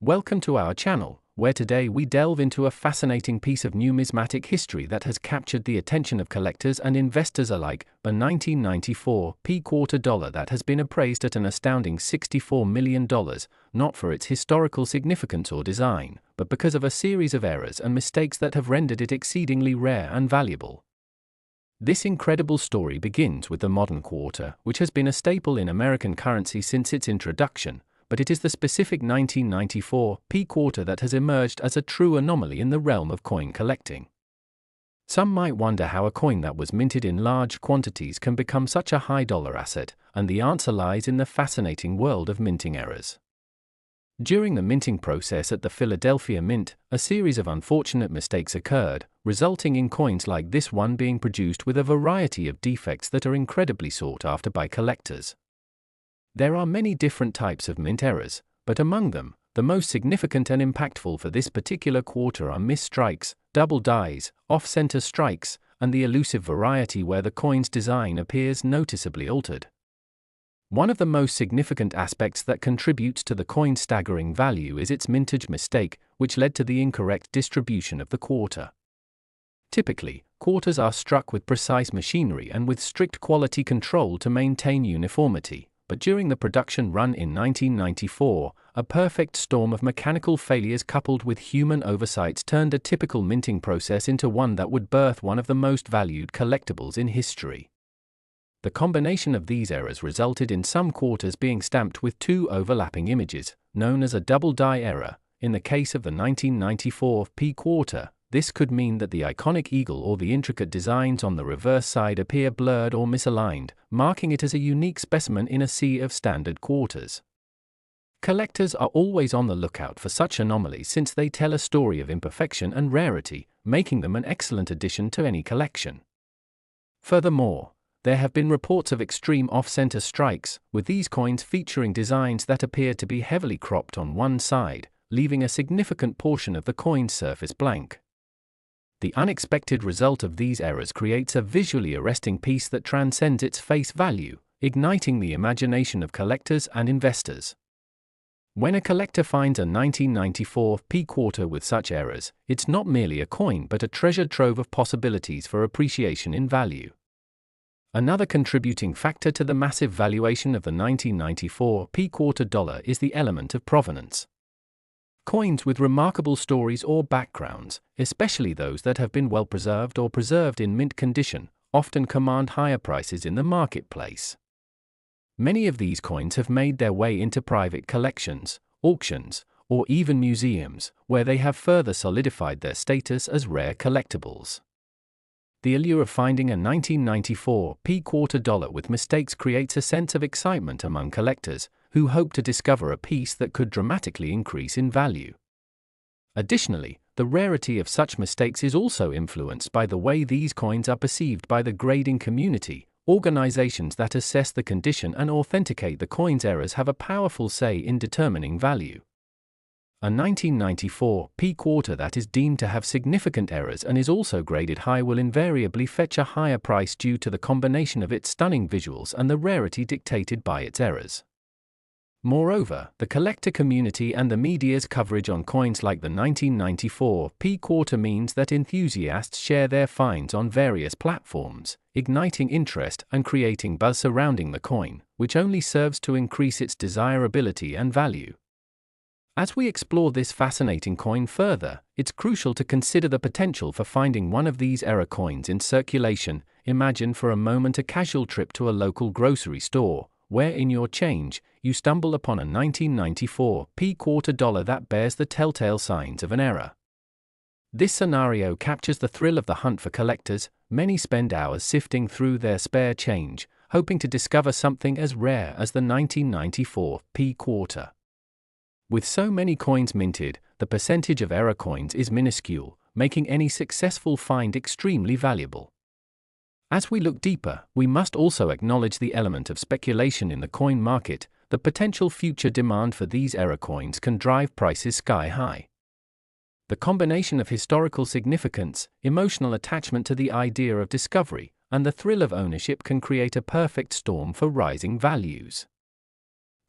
Welcome to our channel, where today we delve into a fascinating piece of numismatic history that has captured the attention of collectors and investors alike, a 1994 quarter dollar that has been appraised at an astounding $64 million, not for its historical significance or design, but because of a series of errors and mistakes that have rendered it exceedingly rare and valuable. This incredible story begins with the modern quarter, which has been a staple in American currency since its introduction, but it is the specific 1994 quarter that has emerged as a true anomaly in the realm of coin collecting. Some might wonder how a coin that was minted in large quantities can become such a high dollar asset, and the answer lies in the fascinating world of minting errors. During the minting process at the Philadelphia Mint, a series of unfortunate mistakes occurred, resulting in coins like this one being produced with a variety of defects that are incredibly sought after by collectors. There are many different types of mint errors, but among them, the most significant and impactful for this particular quarter are misstrikes, double dies, off-center strikes, and the elusive variety where the coin's design appears noticeably altered. One of the most significant aspects that contributes to the coin's staggering value is its mintage mistake, which led to the incorrect distribution of the quarter. Typically, quarters are struck with precise machinery and with strict quality control to maintain uniformity. But during the production run in 1994, a perfect storm of mechanical failures coupled with human oversights turned a typical minting process into one that would birth one of the most valued collectibles in history. The combination of these errors resulted in some quarters being stamped with two overlapping images, known as a double die error. In the case of the 1994 quarter, this could mean that the iconic eagle or the intricate designs on the reverse side appear blurred or misaligned, marking it as a unique specimen in a sea of standard quarters. Collectors are always on the lookout for such anomalies since they tell a story of imperfection and rarity, making them an excellent addition to any collection. Furthermore, there have been reports of extreme off-center strikes, with these coins featuring designs that appear to be heavily cropped on one side, leaving a significant portion of the coin's surface blank. The unexpected result of these errors creates a visually arresting piece that transcends its face value, igniting the imagination of collectors and investors. When a collector finds a 1994 quarter with such errors, it's not merely a coin but a treasure trove of possibilities for appreciation in value. Another contributing factor to the massive valuation of the 1994 quarter dollar is the element of provenance. Coins with remarkable stories or backgrounds, especially those that have been well preserved or preserved in mint condition, often command higher prices in the marketplace. Many of these coins have made their way into private collections, auctions, or even museums, where they have further solidified their status as rare collectibles. The allure of finding a 1994 quarter dollar with mistakes creates a sense of excitement among collectors, who hope to discover a piece that could dramatically increase in value. Additionally, the rarity of such mistakes is also influenced by the way these coins are perceived by the grading community. Organizations that assess the condition and authenticate the coin's errors have a powerful say in determining value. A 1994 quarter that is deemed to have significant errors and is also graded high will invariably fetch a higher price due to the combination of its stunning visuals and the rarity dictated by its errors. Moreover, the collector community and the media's coverage on coins like the 1994 quarter means that enthusiasts share their finds on various platforms, igniting interest and creating buzz surrounding the coin, which only serves to increase its desirability and value. As we explore this fascinating coin further, it's crucial to consider the potential for finding one of these error coins in circulation. Imagine for a moment a casual trip to a local grocery store, where in your change, you stumble upon a 1994 quarter dollar that bears the telltale signs of an error. This scenario captures the thrill of the hunt for collectors. Many spend hours sifting through their spare change, hoping to discover something as rare as the 1994 quarter. With so many coins minted, the percentage of error coins is minuscule, making any successful find extremely valuable. As we look deeper, we must also acknowledge the element of speculation in the coin market. The potential future demand for these error coins can drive prices sky high. The combination of historical significance, emotional attachment to the idea of discovery, and the thrill of ownership can create a perfect storm for rising values.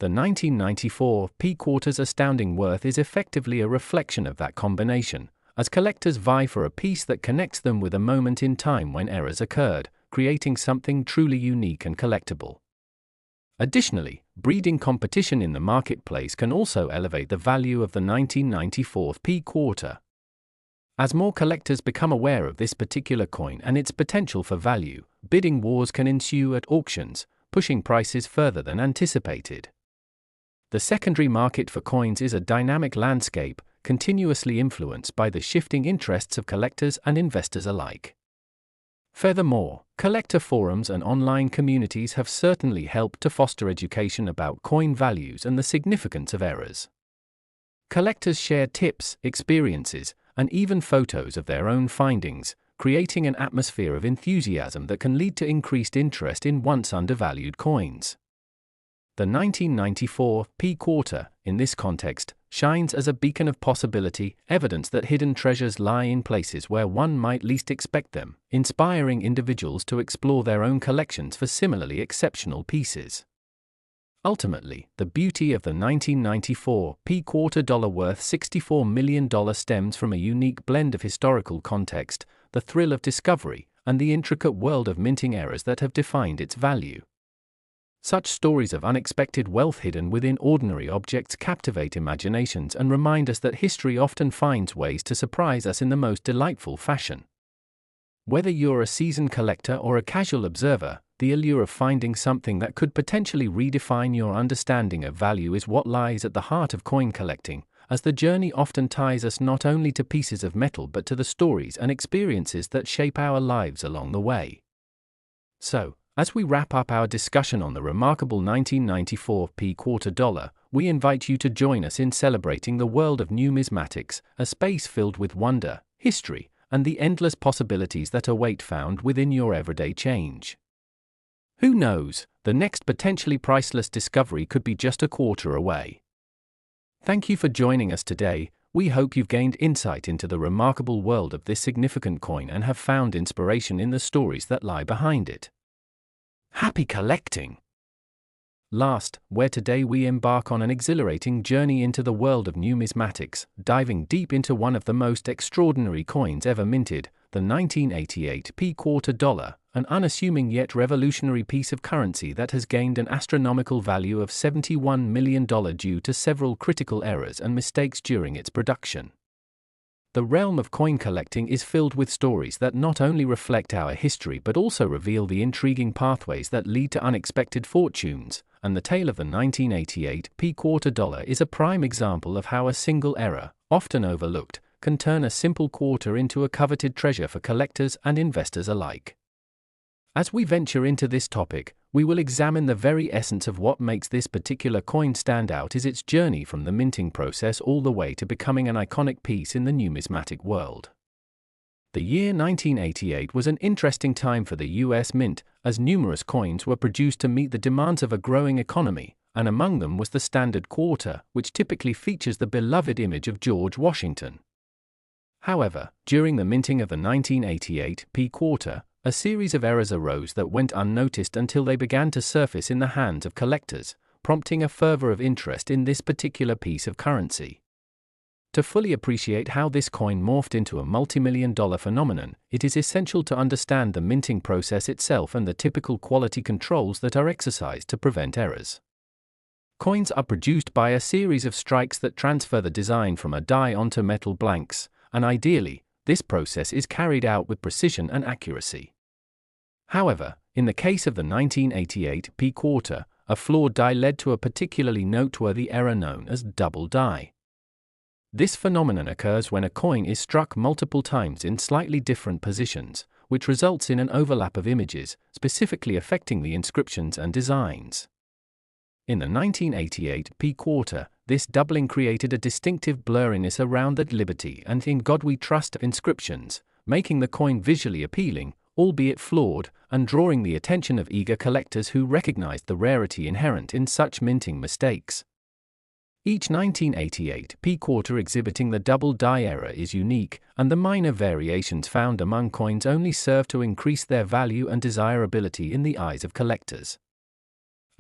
The 1994 P-Quarter's astounding worth is effectively a reflection of that combination, as collectors vie for a piece that connects them with a moment in time when errors occurred, creating something truly unique and collectible. Additionally, breeding competition in the marketplace can also elevate the value of the 1994 P-Quarter. As more collectors become aware of this particular coin and its potential for value, bidding wars can ensue at auctions, pushing prices further than anticipated. The secondary market for coins is a dynamic landscape, continuously influenced by the shifting interests of collectors and investors alike. Furthermore, collector forums and online communities have certainly helped to foster education about coin values and the significance of errors. Collectors share tips, experiences, and even photos of their own findings, creating an atmosphere of enthusiasm that can lead to increased interest in once undervalued coins. The 1994 P-Quarter, in this context, shines as a beacon of possibility, evidence that hidden treasures lie in places where one might least expect them, inspiring individuals to explore their own collections for similarly exceptional pieces. Ultimately, the beauty of the 1994 P-Quarter worth $64 million stems from a unique blend of historical context, the thrill of discovery, and the intricate world of minting errors that have defined its value. Such stories of unexpected wealth hidden within ordinary objects captivate imaginations and remind us that history often finds ways to surprise us in the most delightful fashion. Whether you're a seasoned collector or a casual observer, the allure of finding something that could potentially redefine your understanding of value is what lies at the heart of coin collecting, as the journey often ties us not only to pieces of metal but to the stories and experiences that shape our lives along the way. So, as we wrap up our discussion on the remarkable 1994 P-Quarter, we invite you to join us in celebrating the world of numismatics, a space filled with wonder, history, and the endless possibilities that await found within your everyday change. Who knows, the next potentially priceless discovery could be just a quarter away. Thank you for joining us today. We hope you've gained insight into the remarkable world of this significant coin and have found inspiration in the stories that lie behind it. Happy collecting! Last, where today we embark on an exhilarating journey into the world of numismatics, diving deep into one of the most extraordinary coins ever minted, the 1988 P-Quarter, an unassuming yet revolutionary piece of currency that has gained an astronomical value of $71 million due to several critical errors and mistakes during its production. The realm of coin collecting is filled with stories that not only reflect our history but also reveal the intriguing pathways that lead to unexpected fortunes, and the tale of the 1988 P-Quarter is a prime example of how a single error, often overlooked, can turn a simple quarter into a coveted treasure for collectors and investors alike. As we venture into this topic, we will examine the very essence of what makes this particular coin stand out is its journey from the minting process all the way to becoming an iconic piece in the numismatic world. The year 1988 was an interesting time for the US Mint, as numerous coins were produced to meet the demands of a growing economy, and among them was the standard quarter, which typically features the beloved image of George Washington. However, during the minting of the 1988 P-Quarter, a series of errors arose that went unnoticed until they began to surface in the hands of collectors, prompting a fervor of interest in this particular piece of currency. To fully appreciate how this coin morphed into a multi-million-dollar phenomenon, it is essential to understand the minting process itself and the typical quality controls that are exercised to prevent errors. Coins are produced by a series of strikes that transfer the design from a die onto metal blanks, and ideally, this process is carried out with precision and accuracy. However, in the case of the 1988 P-Quarter, a flawed die led to a particularly noteworthy error known as double die. This phenomenon occurs when a coin is struck multiple times in slightly different positions, which results in an overlap of images, specifically affecting the inscriptions and designs. In the 1988 P-Quarter, this doubling created a distinctive blurriness around the "Liberty" and "In God We Trust" inscriptions, making the coin visually appealing, albeit flawed, and drawing the attention of eager collectors who recognized the rarity inherent in such minting mistakes. Each 1988 P-Quarter exhibiting the double die error is unique, and the minor variations found among coins only serve to increase their value and desirability in the eyes of collectors.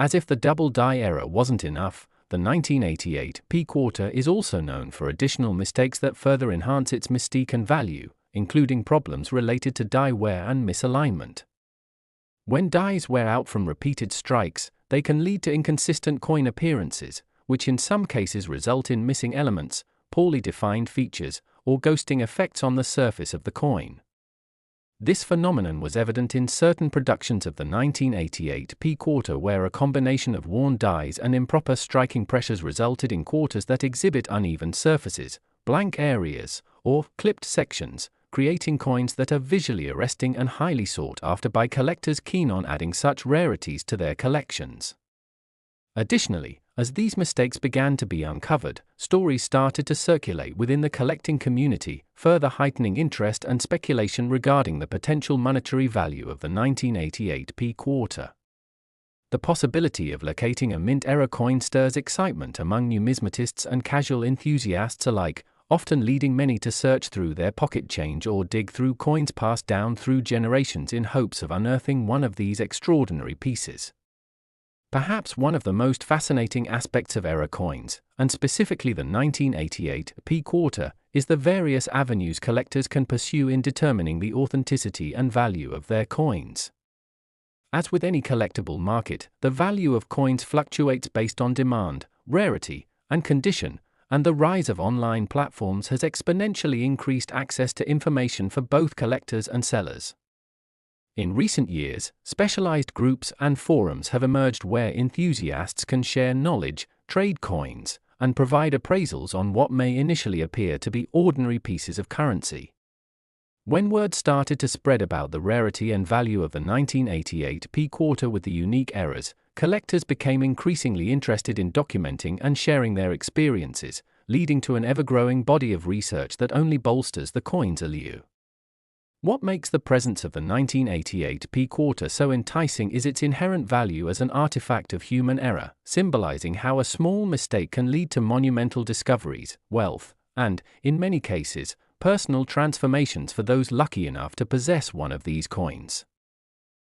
As if the double die era wasn't enough, the 1988 P quarter is also known for additional mistakes that further enhance its mystique and value, including problems related to die wear and misalignment. When dies wear out from repeated strikes, they can lead to inconsistent coin appearances, which in some cases result in missing elements, poorly defined features, or ghosting effects on the surface of the coin. This phenomenon was evident in certain productions of the 1988 P quarter where a combination of worn dies and improper striking pressures resulted in quarters that exhibit uneven surfaces, blank areas, or clipped sections, creating coins that are visually arresting and highly sought after by collectors keen on adding such rarities to their collections. Additionally, as these mistakes began to be uncovered, stories started to circulate within the collecting community, further heightening interest and speculation regarding the potential monetary value of the 1988 P quarter. The possibility of locating a mint-era coin stirs excitement among numismatists and casual enthusiasts alike, often leading many to search through their pocket change or dig through coins passed down through generations in hopes of unearthing one of these extraordinary pieces. Perhaps one of the most fascinating aspects of era coins, and specifically the 1988 P quarter, is the various avenues collectors can pursue in determining the authenticity and value of their coins. As with any collectible market, the value of coins fluctuates based on demand, rarity, and condition, and the rise of online platforms has exponentially increased access to information for both collectors and sellers. In recent years, specialized groups and forums have emerged where enthusiasts can share knowledge, trade coins, and provide appraisals on what may initially appear to be ordinary pieces of currency. When word started to spread about the rarity and value of the 1988 P quarter with the unique eras, collectors became increasingly interested in documenting and sharing their experiences, leading to an ever-growing body of research that only bolsters the coin's allure. What makes the presence of the 1988 P quarter so enticing is its inherent value as an artifact of human error, symbolizing how a small mistake can lead to monumental discoveries, wealth, and, in many cases, personal transformations for those lucky enough to possess one of these coins.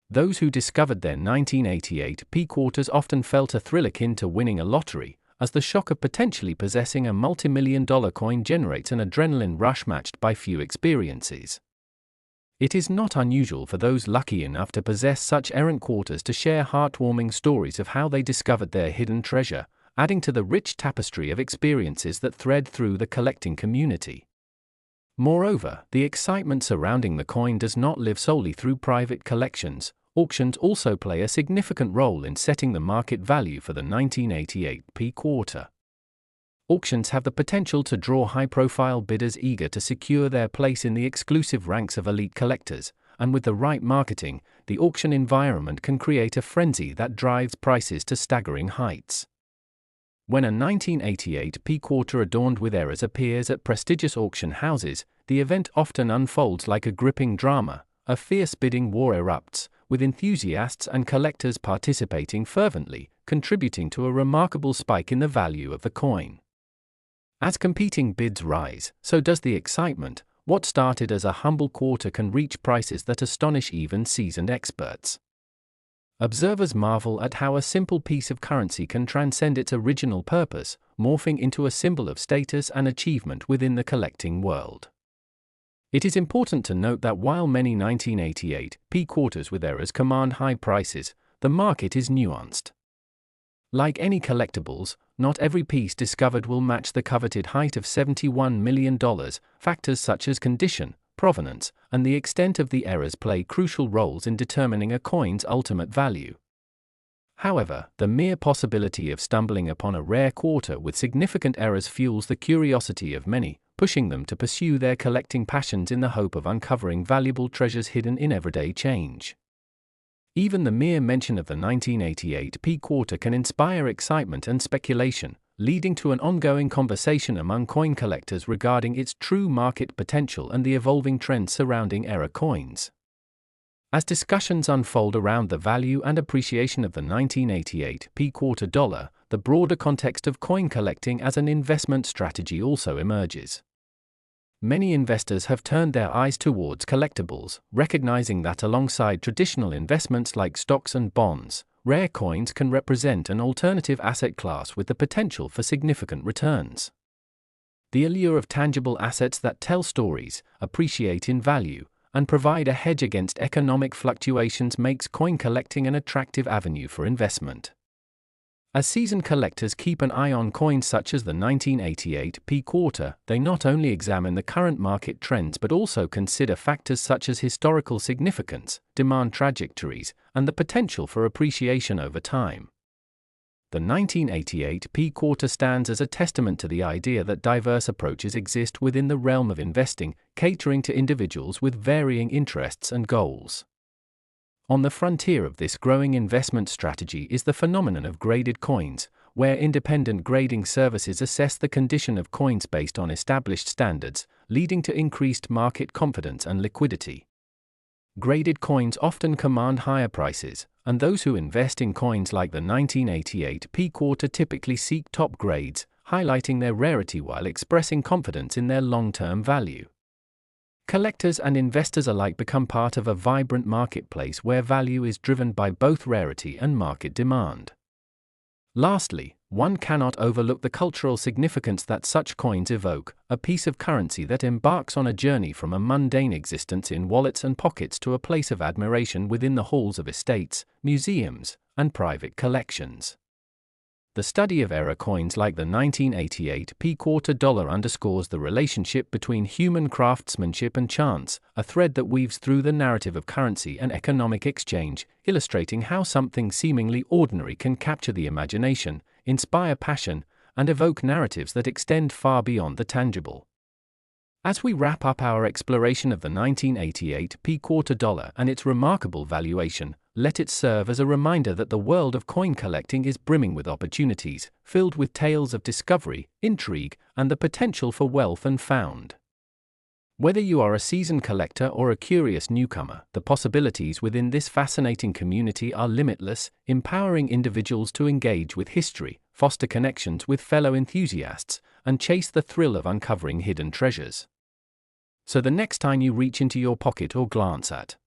Those who discovered their 1988 P quarters often felt a thrill akin to winning a lottery, as the shock of potentially possessing a multi-million-dollar coin generates an adrenaline rush matched by few experiences. It is not unusual for those lucky enough to possess such errant quarters to share heartwarming stories of how they discovered their hidden treasure, adding to the rich tapestry of experiences that thread through the collecting community. Moreover, the excitement surrounding the coin does not live solely through private collections. Auctions also play a significant role in setting the market value for the 1988 P quarter. Auctions have the potential to draw high-profile bidders eager to secure their place in the exclusive ranks of elite collectors, and with the right marketing, the auction environment can create a frenzy that drives prices to staggering heights. When a 1988 P quarter adorned with errors appears at prestigious auction houses, the event often unfolds like a gripping drama. A fierce bidding war erupts, with enthusiasts and collectors participating fervently, contributing to a remarkable spike in the value of the coin. As competing bids rise, so does the excitement. What started as a humble quarter can reach prices that astonish even seasoned experts. Observers marvel at how a simple piece of currency can transcend its original purpose, morphing into a symbol of status and achievement within the collecting world. It is important to note that while many 1988 P quarters with errors command high prices, the market is nuanced. Like any collectibles, not every piece discovered will match the coveted height of $71 million. Factors such as condition, provenance, and the extent of the errors play crucial roles in determining a coin's ultimate value. However, the mere possibility of stumbling upon a rare quarter with significant errors fuels the curiosity of many, pushing them to pursue their collecting passions in the hope of uncovering valuable treasures hidden in everyday change. Even the mere mention of the 1988 P quarter can inspire excitement and speculation, leading to an ongoing conversation among coin collectors regarding its true market potential and the evolving trends surrounding era coins. As discussions unfold around the value and appreciation of the 1988 P quarter dollar, the broader context of coin collecting as an investment strategy also emerges. Many investors have turned their eyes towards collectibles, recognizing that alongside traditional investments like stocks and bonds, rare coins can represent an alternative asset class with the potential for significant returns. The allure of tangible assets that tell stories, appreciate in value, and provide a hedge against economic fluctuations makes coin collecting an attractive avenue for investment. As seasoned collectors keep an eye on coins such as the 1988 P-Quarter, they not only examine the current market trends but also consider factors such as historical significance, demand trajectories, and the potential for appreciation over time. The 1988 P-Quarter stands as a testament to the idea that diverse approaches exist within the realm of investing, catering to individuals with varying interests and goals. On the frontier of this growing investment strategy is the phenomenon of graded coins, where independent grading services assess the condition of coins based on established standards, leading to increased market confidence and liquidity. Graded coins often command higher prices, and those who invest in coins like the 1988 P-Quarter typically seek top grades, highlighting their rarity while expressing confidence in their long-term value. Collectors and investors alike become part of a vibrant marketplace where value is driven by both rarity and market demand. Lastly, one cannot overlook the cultural significance that such coins evoke, a piece of currency that embarks on a journey from a mundane existence in wallets and pockets to a place of admiration within the halls of estates, museums, and private collections. The study of era coins like the 1988 P-Quarter dollar underscores the relationship between human craftsmanship and chance, a thread that weaves through the narrative of currency and economic exchange, illustrating how something seemingly ordinary can capture the imagination, inspire passion, and evoke narratives that extend far beyond the tangible. As we wrap up our exploration of the 1988 P-Quarter dollar and its remarkable valuation, let it serve as a reminder that the world of coin collecting is brimming with opportunities, filled with tales of discovery, intrigue, and the potential for wealth unfound. Whether you are a seasoned collector or a curious newcomer, the possibilities within this fascinating community are limitless, empowering individuals to engage with history, foster connections with fellow enthusiasts, and chase the thrill of uncovering hidden treasures. So the next time you reach into your pocket or glance at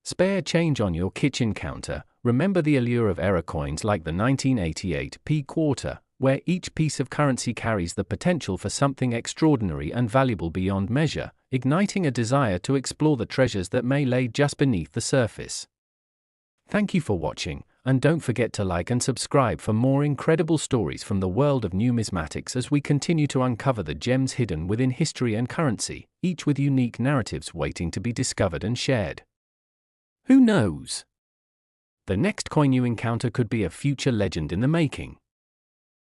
spare change on your kitchen counter, remember the allure of era coins like the 1988 P-Quarter, where each piece of currency carries the potential for something extraordinary and valuable beyond measure, igniting a desire to explore the treasures that may lay just beneath the surface. Thank you for watching, and don't forget to like and subscribe for more incredible stories from the world of numismatics as we continue to uncover the gems hidden within history and currency, each with unique narratives waiting to be discovered and shared. Who knows? The next coin you encounter could be a future legend in the making.